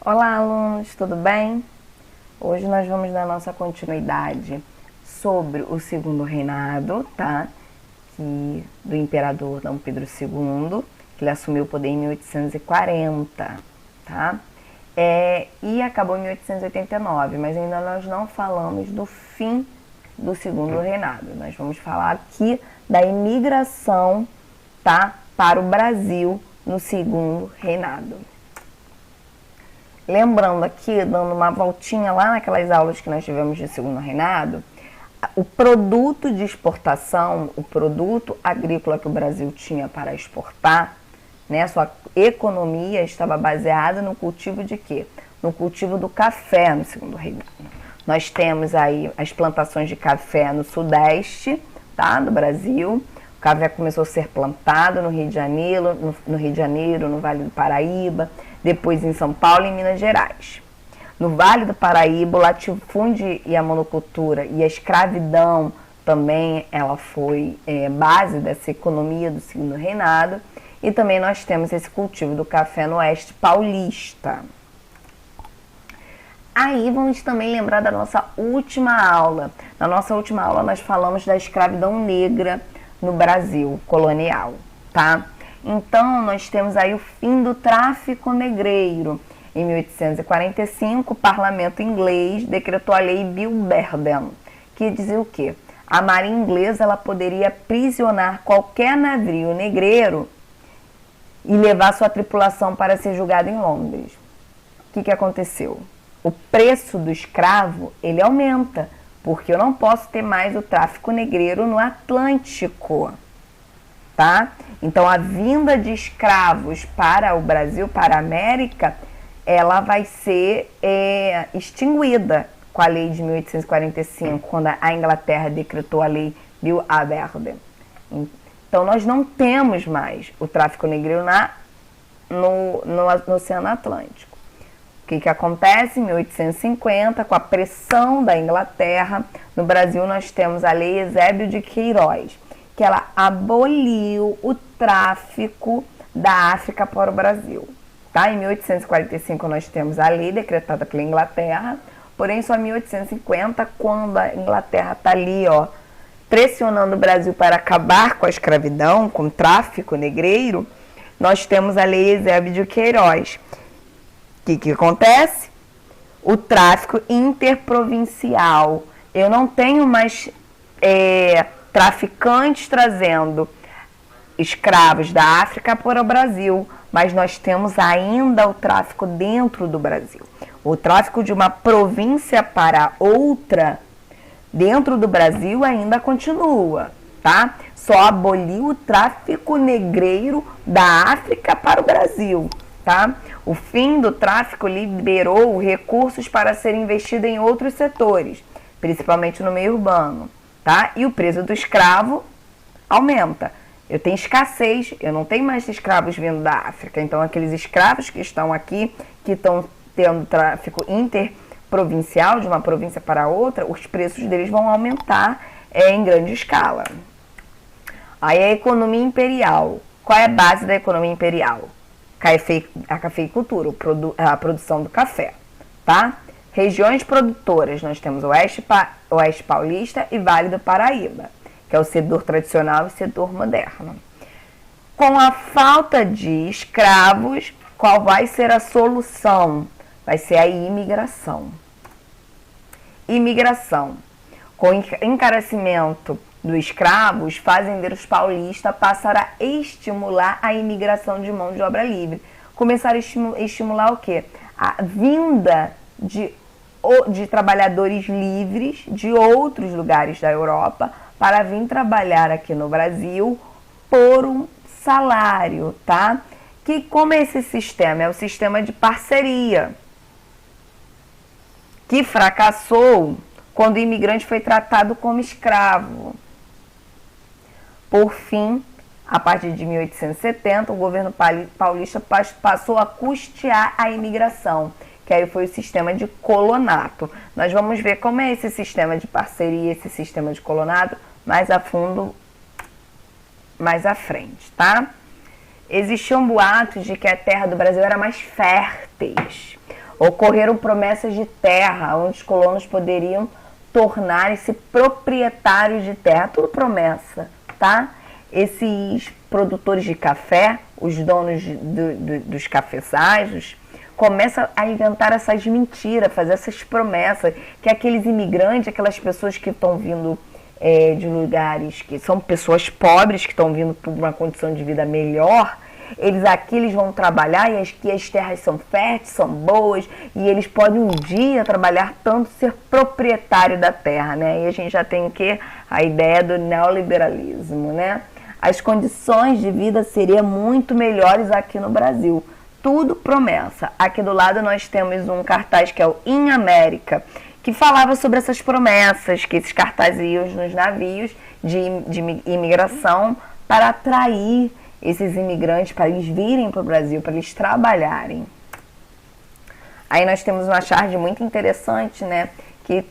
Olá, alunos, tudo bem? Hoje nós vamos dar nossa continuidade sobre o segundo reinado, tá? Do imperador Dom Pedro II, que ele assumiu o poder em 1840, tá? E acabou em 1889, mas ainda nós não falamos do fim do segundo reinado. Nós vamos falar aqui da imigração, tá, para o Brasil no segundo reinado. Lembrando aqui, dando uma voltinha lá naquelas aulas que nós tivemos de segundo reinado, o produto de exportação, o produto agrícola que o Brasil tinha para exportar, né, sua economia estava baseada no cultivo de quê? No cultivo do café no segundo reinado. Nós temos aí as plantações de café no sudeste, tá, do Brasil. O café começou a ser plantado no Rio de Janeiro, no Vale do Paraíba, depois em São Paulo e em Minas Gerais. No Vale do Paraíba, o latifúndio e a monocultura e a escravidão também ela foi base dessa economia do segundo reinado. E também nós temos esse cultivo do café no oeste paulista. Aí vamos também lembrar da nossa última aula. Na nossa última aula nós falamos da escravidão negra no Brasil colonial, tá? Então, nós temos aí o fim do tráfico negreiro. Em 1845, o parlamento inglês decretou a lei Bill Berden, que dizia o quê? A marinha inglesa ela poderia aprisionar qualquer navio negreiro e levar sua tripulação para ser julgado em Londres. O que aconteceu? O preço do escravo, ele aumenta, porque eu não posso ter mais o tráfico negreiro no Atlântico, tá? Então, a vinda de escravos para o Brasil, para a América, ela vai ser extinguida com a lei de 1845, quando a Inglaterra decretou a lei Bill Berden. Então, nós não temos mais o tráfico negreiro no Oceano Atlântico. O que acontece? Em 1850, com a pressão da Inglaterra, no Brasil nós temos a Lei Eusébio de Queiroz, que ela aboliu o tráfico da África para o Brasil. Tá? Em 1845 nós temos a lei decretada pela Inglaterra, porém só em 1850, quando a Inglaterra está ali, ó, pressionando o Brasil para acabar com a escravidão, com o tráfico negreiro, nós temos a Lei Eusébio de Queiroz. O que acontece? O tráfico interprovincial. Eu não tenho mais traficantes trazendo escravos da África para o Brasil, mas nós temos ainda o tráfico dentro do Brasil. O tráfico de uma província para outra dentro do Brasil ainda continua, tá? Só aboliu o tráfico negreiro da África para o Brasil, tá? O fim do tráfico liberou recursos para serem investidos em outros setores, principalmente no meio urbano, tá? E o preço do escravo aumenta. Eu tenho escassez, eu não tenho mais escravos vindo da África. Então, aqueles escravos que estão aqui, que estão tendo tráfico interprovincial, de uma província para outra, os preços deles vão aumentar em grande escala. Aí a economia imperial. Qual é a base da economia imperial? A cafeicultura, a produção do café, tá? Regiões produtoras, nós temos o Oeste Paulista e Vale do Paraíba, que é o setor tradicional e o setor moderno. Com a falta de escravos, qual vai ser a solução? Vai ser a imigração. Imigração. Com o encarecimento dos escravos, os fazendeiros paulistas passaram a estimular a imigração de mão de obra livre. Começaram a estimular o quê? A vinda de trabalhadores livres de outros lugares da Europa para vir trabalhar aqui no Brasil por um salário, tá? Como é esse sistema? É o sistema de parceria, que fracassou quando o imigrante foi tratado como escravo. Por fim, a partir de 1870, o governo paulista passou a custear a imigração, que aí foi o sistema de colonato. Nós vamos ver como é esse sistema de parceria, esse sistema de colonato, mais a fundo, mais à frente, tá? Existiam boatos de que a terra do Brasil era mais fértil. Ocorreram promessas de terra, onde os colonos poderiam tornarem-se proprietários de terra. Tudo promessa, tá? Esses produtores de café, os donos dos cafezais, começam a inventar essas mentiras, fazer essas promessas, que aqueles imigrantes, aquelas pessoas que estão vindo de lugares que são pessoas pobres, que estão vindo por uma condição de vida melhor, eles vão trabalhar e que as terras são férteis, são boas, e eles podem um dia trabalhar tanto, ser proprietário da terra, né? E a gente já tem o quê? A ideia do neoliberalismo, né? As condições de vida seriam muito melhores aqui no Brasil. Tudo promessa. Aqui do lado nós temos um cartaz que é o In América, que falava sobre essas promessas, que esses cartazes iam nos navios de imigração para atrair esses imigrantes, para eles virem para o Brasil, para eles trabalharem. Aí nós temos uma charge muito interessante, né? Que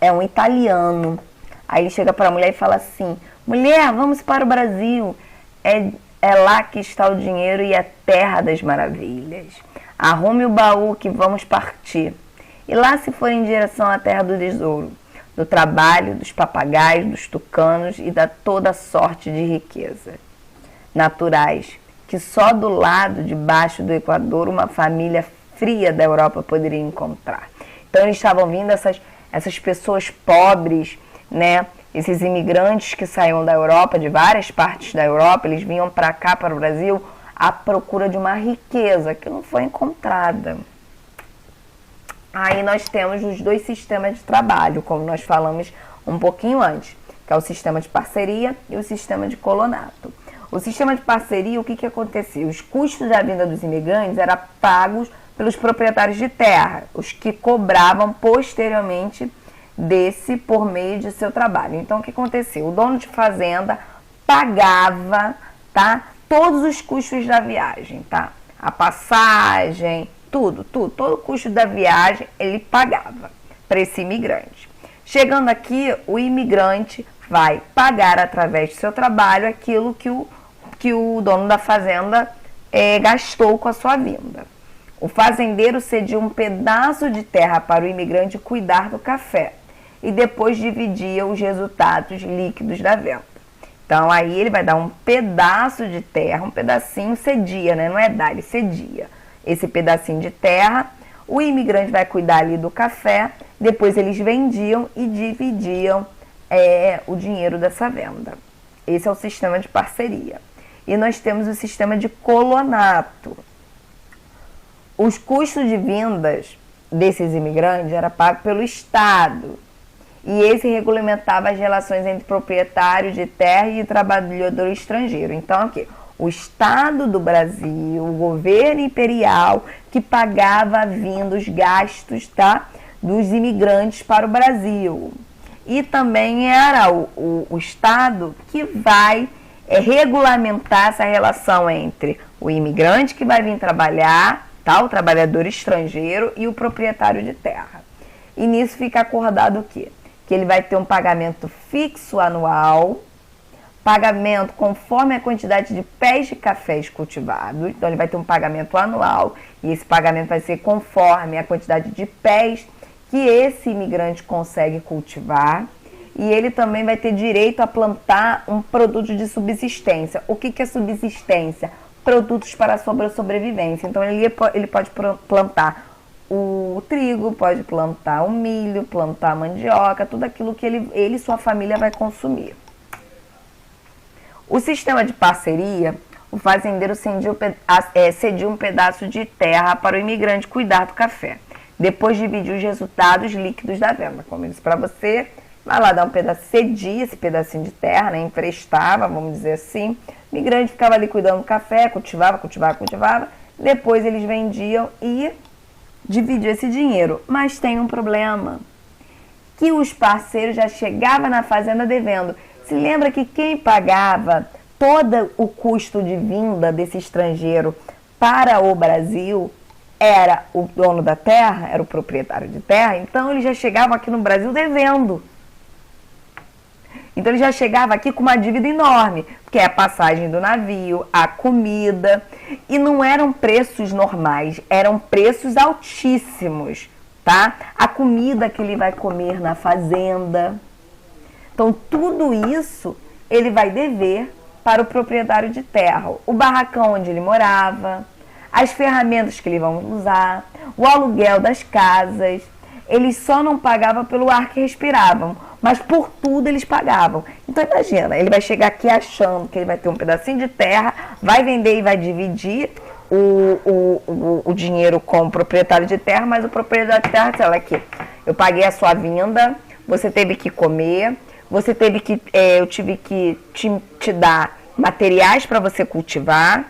é um italiano. Aí ele chega para a mulher e fala assim: mulher, vamos para o Brasil. É lá que está o dinheiro e a terra das maravilhas. Arrume o baú que vamos partir. E lá se for em direção à terra do tesouro, do trabalho, dos papagaios, dos tucanos e da toda sorte de riqueza naturais, que só do lado de baixo do Equador uma família fria da Europa poderia encontrar. Então eles estavam vindo, essas pessoas pobres, né? Esses imigrantes que saíam da Europa, de várias partes da Europa, eles vinham para cá, para o Brasil, à procura de uma riqueza que não foi encontrada. Aí nós temos os dois sistemas de trabalho, como nós falamos um pouquinho antes, que é o sistema de parceria e o sistema de colonato. O sistema de parceria, o que acontecia? Os custos da vinda dos imigrantes eram pagos pelos proprietários de terra, os que cobravam posteriormente desse por meio de seu trabalho. Então, o que acontecia? O dono de fazenda pagava, tá, todos os custos da viagem, tá? A passagem, todo o custo da viagem ele pagava para esse imigrante. Chegando aqui, o imigrante vai pagar através do seu trabalho aquilo que o dono da fazenda gastou com a sua vinda. O fazendeiro cedia um pedaço de terra para o imigrante cuidar do café e depois dividia os resultados líquidos da venda. Então aí ele vai dar um pedaço de terra, um pedacinho, cedia, né? Não é dar, ele cedia esse pedacinho de terra, o imigrante vai cuidar ali do café, depois eles vendiam e dividiam o dinheiro dessa venda. Esse é o sistema de parceria. E nós temos o sistema de colonato. Os custos de vindas desses imigrantes eram pagos pelo Estado. E esse regulamentava as relações entre proprietário de terra e trabalhador estrangeiro. Então, aqui, o Estado do Brasil, o governo imperial, que pagava a vinda, os gastos, tá, dos imigrantes para o Brasil. E também era o Estado que vai regulamentar essa relação entre o imigrante que vai vir trabalhar, tá, o trabalhador estrangeiro e o proprietário de terra. E nisso fica acordado o quê? Que ele vai ter um pagamento fixo anual, pagamento conforme a quantidade de pés de cafés cultivados. Então ele vai ter um pagamento anual e esse pagamento vai ser conforme a quantidade de pés que esse imigrante consegue cultivar. E ele também vai ter direito a plantar um produto de subsistência. O que é subsistência? Produtos para a sobrevivência. Então ele pode plantar o trigo, pode plantar o milho, plantar a mandioca, tudo aquilo que ele e sua família vai consumir. O sistema de parceria, o fazendeiro cedia um pedaço de terra para o imigrante cuidar do café. Depois dividir os resultados líquidos da venda. Como eu disse para você, vai lá dar um pedaço, cedia esse pedacinho de terra, né, emprestava, vamos dizer assim. O imigrante ficava ali cuidando do café, cultivava. Depois eles vendiam e dividiam esse dinheiro. Mas tem um problema, que os parceiros já chegavam na fazenda devendo. Se lembra que quem pagava todo o custo de vinda desse estrangeiro para o Brasil era o dono da terra, era o proprietário de terra, então eles já chegavam aqui no Brasil devendo. Então ele já chegava aqui com uma dívida enorme, porque é a passagem do navio, a comida, e não eram preços normais, eram preços altíssimos, tá? A comida que ele vai comer na fazenda. Então tudo isso ele vai dever para o proprietário de terra, o barracão onde ele morava, as ferramentas que ele vai usar, o aluguel das casas. Eles só não pagavam pelo ar que respiravam, mas por tudo eles pagavam. Então imagina, ele vai chegar aqui achando que ele vai ter um pedacinho de terra, vai vender e vai dividir o dinheiro com o proprietário de terra, mas o proprietário de terra fala aqui, eu paguei a sua vinda, você teve que comer, você teve que, eu tive que te dar materiais para você cultivar,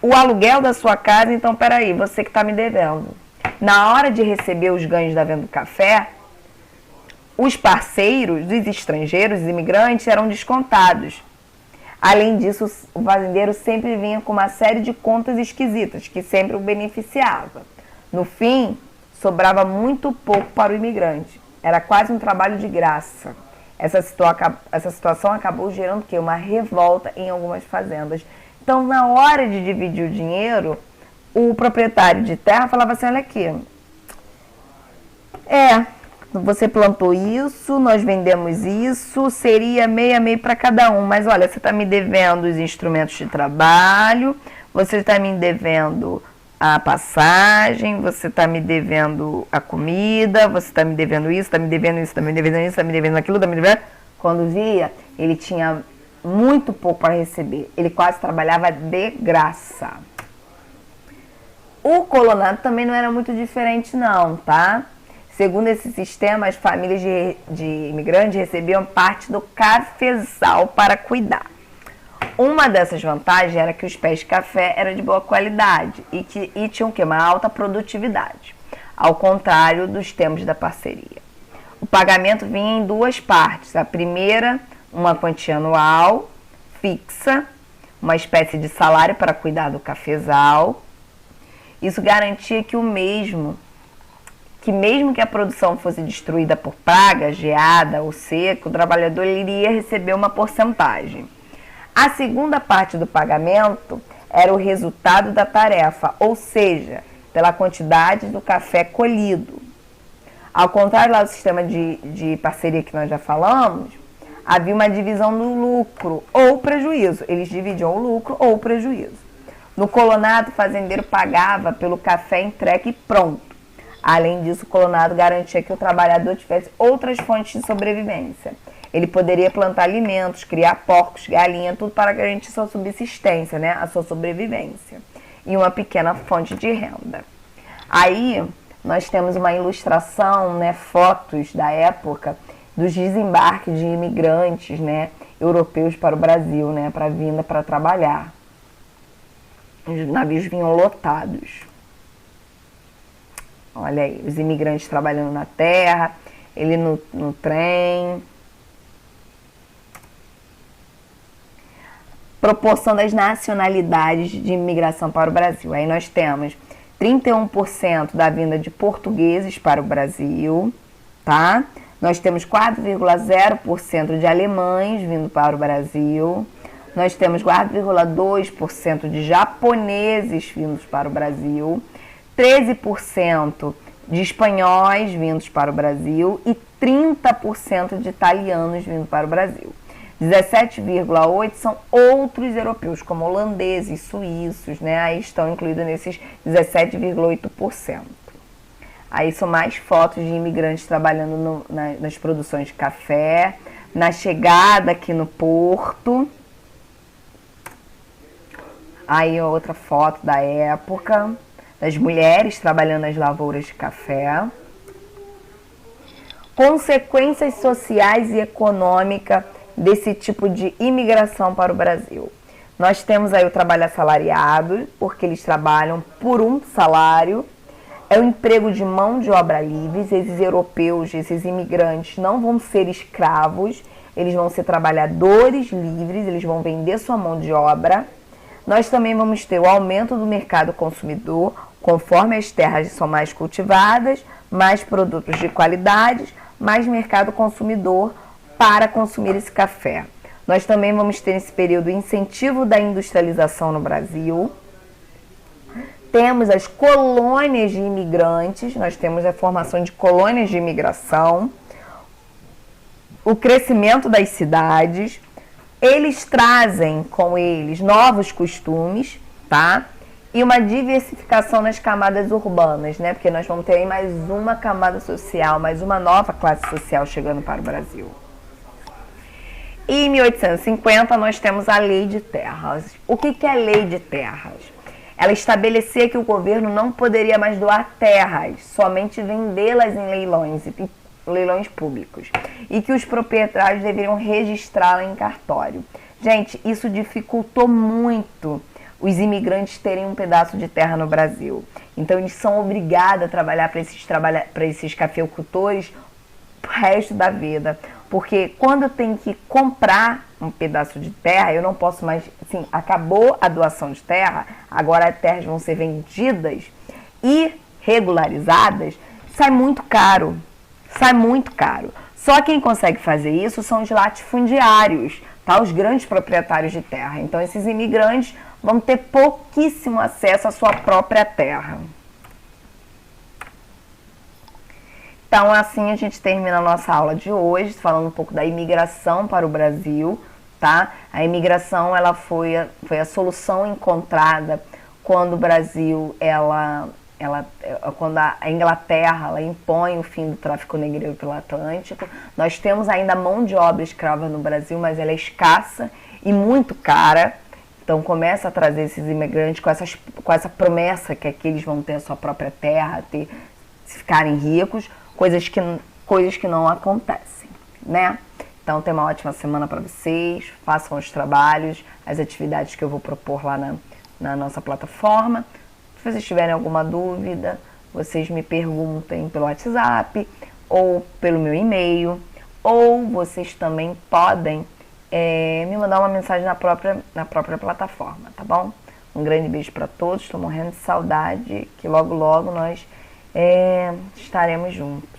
o aluguel da sua casa, então peraí, você que está me devendo. Na hora de receber os ganhos da venda do café, os parceiros, os estrangeiros, os imigrantes, eram descontados. Além disso, o fazendeiro sempre vinha com uma série de contas esquisitas, que sempre o beneficiava. No fim, sobrava muito pouco para o imigrante. Era quase um trabalho de graça. Essa situação acabou gerando o quê? Uma revolta em algumas fazendas. Então, na hora de dividir o dinheiro, o proprietário de terra falava assim, olha aqui, você plantou isso, nós vendemos isso, seria meio a meio para cada um, mas olha, você está me devendo os instrumentos de trabalho, você está me devendo a passagem, você está me devendo a comida, você está me devendo isso, está me devendo isso, está me devendo isso, está me devendo aquilo, está me devendo... Quando via, ele tinha muito pouco para receber, ele quase trabalhava de graça. O colonado também não era muito diferente não, tá? Segundo esse sistema, as famílias de imigrantes recebiam parte do cafezal para cuidar. Uma dessas vantagens era que os pés de café eram de boa qualidade e tinham uma alta produtividade, ao contrário dos tempos da parceria. O pagamento vinha em duas partes. A primeira, uma quantia anual fixa, uma espécie de salário para cuidar do cafezal. Isso garantia que mesmo que a produção fosse destruída por praga, geada ou seca, o trabalhador iria receber uma porcentagem. A segunda parte do pagamento era o resultado da tarefa, ou seja, pela quantidade do café colhido. Ao contrário lá do sistema de parceria que nós já falamos, havia uma divisão do lucro ou prejuízo. Eles dividiam o lucro ou o prejuízo. No colonado, o fazendeiro pagava pelo café entregue e pronto. Além disso, o colonado garantia que o trabalhador tivesse outras fontes de sobrevivência. Ele poderia plantar alimentos, criar porcos, galinha, tudo para garantir sua subsistência, né? A sua sobrevivência. E uma pequena fonte de renda. Aí, nós temos uma ilustração, né? Fotos da época dos desembarques de imigrantes, né? Europeus para o Brasil, né? Para vinda para trabalhar. Os navios vinham lotados. Olha aí, os imigrantes trabalhando na terra, ele no trem. Proporção das nacionalidades de imigração para o Brasil. Aí nós temos 31% da vinda de portugueses para o Brasil, tá? Nós temos 4,0% de alemães vindo para o Brasil. Nós temos 4,2% de japoneses vindos para o Brasil. 13% de espanhóis vindos para o Brasil e 30% de italianos vindo para o Brasil. 17,8% são outros europeus, como holandeses, suíços, né? Aí estão incluídos nesses 17,8%. Aí são mais fotos de imigrantes trabalhando nas produções de café, na chegada aqui no porto. Aí outra foto da época, das mulheres trabalhando nas lavouras de café. Consequências sociais e econômicas desse tipo de imigração para o Brasil. Nós temos aí o trabalho assalariado, porque eles trabalham por um salário. É o emprego de mão de obra livre. Esses europeus, esses imigrantes não vão ser escravos, eles vão ser trabalhadores livres, eles vão vender sua mão de obra. Nós também vamos ter o aumento do mercado consumidor, conforme as terras são mais cultivadas, mais produtos de qualidade, mais mercado consumidor para consumir esse café. Nós também vamos ter nesse período o incentivo da industrialização no Brasil. Temos as colônias de imigrantes, nós temos a formação de colônias de imigração, o crescimento das cidades. Eles trazem com eles novos costumes, tá? E uma diversificação nas camadas urbanas, né? Porque nós vamos ter aí mais uma camada social, mais uma nova classe social chegando para o Brasil. E em 1850 nós temos a Lei de Terras. O que é a Lei de Terras? Ela estabelecia que o governo não poderia mais doar terras, somente vendê-las em leilões públicos, e que os proprietários deveriam registrá-la em cartório. Gente, isso dificultou muito os imigrantes terem um pedaço de terra no Brasil. Então eles são obrigados a trabalhar para esses cafeicultores o resto da vida, porque quando eu tenho que comprar um pedaço de terra, eu não posso mais, assim, acabou a doação de terra, agora as terras vão ser vendidas e regularizadas, sai muito caro. Só quem consegue fazer isso são os latifundiários, tá? Os grandes proprietários de terra. Então esses imigrantes vão ter pouquíssimo acesso à sua própria terra. Então assim a gente termina a nossa aula de hoje, falando um pouco da imigração para o Brasil, tá? A imigração ela foi a solução encontrada quando o Brasil, quando a Inglaterra ela impõe o fim do tráfico negreiro pelo Atlântico. Nós temos ainda mão de obra escrava no Brasil, mas ela é escassa e muito cara. Então começa a trazer esses imigrantes com essa promessa que aqui eles vão ter a sua própria terra, ficarem ricos, coisas que não acontecem, né? Então tenha uma ótima semana para vocês, façam os trabalhos, as atividades que eu vou propor lá na nossa plataforma. Se vocês tiverem alguma dúvida, vocês me perguntem pelo WhatsApp ou pelo meu e-mail, ou vocês também podem me mandar uma mensagem na própria plataforma, tá bom? Um grande beijo para todos, estou morrendo de saudade, que logo logo nós estaremos juntos.